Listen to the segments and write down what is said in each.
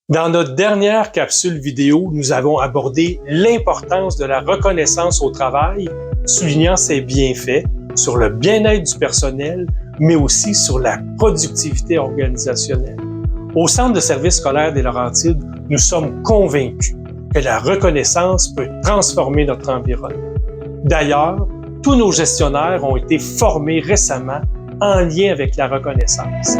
Dans notre dernière capsule vidéo, nous avons abordé l'importance de la reconnaissance au travail, soulignant ses bienfaits sur le bien-être du personnel, mais aussi sur la productivité organisationnelle. Au Centre de services scolaires des Laurentides, nous sommes convaincus que la reconnaissance peut transformer notre environnement. D'ailleurs, tous nos gestionnaires ont été formés récemment en lien avec la reconnaissance.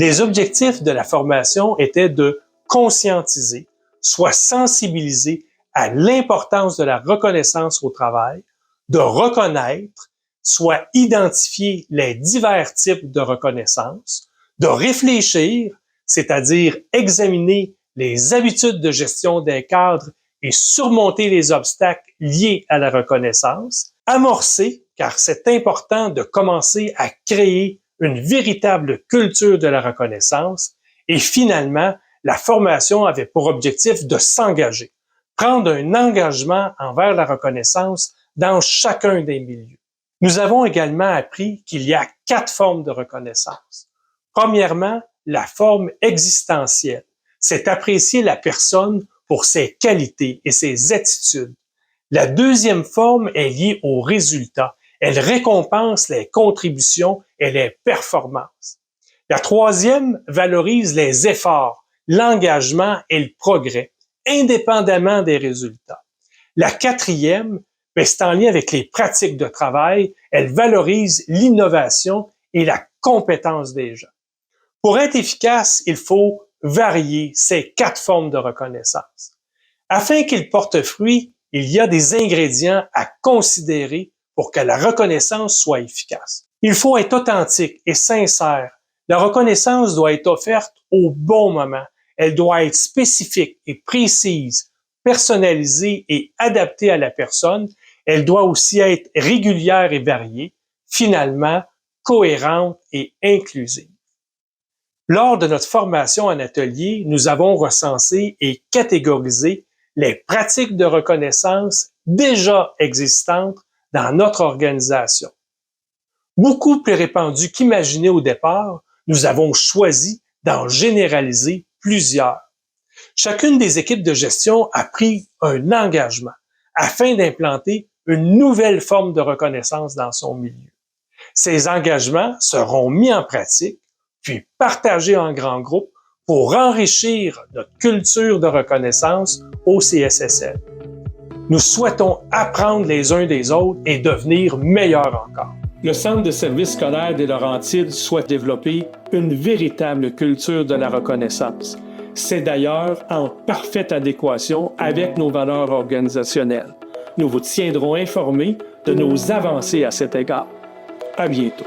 Les objectifs de la formation étaient de conscientiser, soit sensibiliser à l'importance de la reconnaissance au travail, de reconnaître, soit identifier les divers types de reconnaissance, de réfléchir, c'est-à-dire examiner les habitudes de gestion des cadres et surmonter les obstacles liés à la reconnaissance, amorcer, car c'est important de commencer à créer une véritable culture de la reconnaissance et finalement, la formation avait pour objectif de s'engager, prendre un engagement envers la reconnaissance dans chacun des milieux. Nous avons également appris qu'il y a 4 formes de reconnaissance. Premièrement, la forme existentielle. C'est apprécier la personne pour ses qualités et ses attitudes. La deuxième forme est liée aux résultats. Elle récompense les contributions et les performances. La troisième valorise les efforts, l'engagement et le progrès, indépendamment des résultats. La quatrième, c'est en lien avec les pratiques de travail. Elle valorise l'innovation et la compétence des gens. Pour être efficace, il faut varier ces 4 formes de reconnaissance. Afin qu'ils portent fruit, il y a des ingrédients à considérer pour que la reconnaissance soit efficace. Il faut être authentique et sincère. La reconnaissance doit être offerte au bon moment. Elle doit être spécifique et précise, personnalisée et adaptée à la personne. Elle doit aussi être régulière et variée, finalement cohérente et inclusive. Lors de notre formation en atelier, nous avons recensé et catégorisé les pratiques de reconnaissance déjà existantes dans notre organisation. Beaucoup plus répandues qu'imaginé au départ, nous avons choisi d'en généraliser plusieurs. Chacune des équipes de gestion a pris un engagement afin d'implanter une nouvelle forme de reconnaissance dans son milieu. Ces engagements seront mis en pratique, puis partagés en grands groupes pour enrichir notre culture de reconnaissance au CSSL. Nous souhaitons apprendre les uns des autres et devenir meilleurs encore. Le Centre de services scolaires des Laurentides souhaite développer une véritable culture de la reconnaissance. C'est d'ailleurs en parfaite adéquation avec nos valeurs organisationnelles. Nous vous tiendrons informés de nos avancées à cet égard. À bientôt.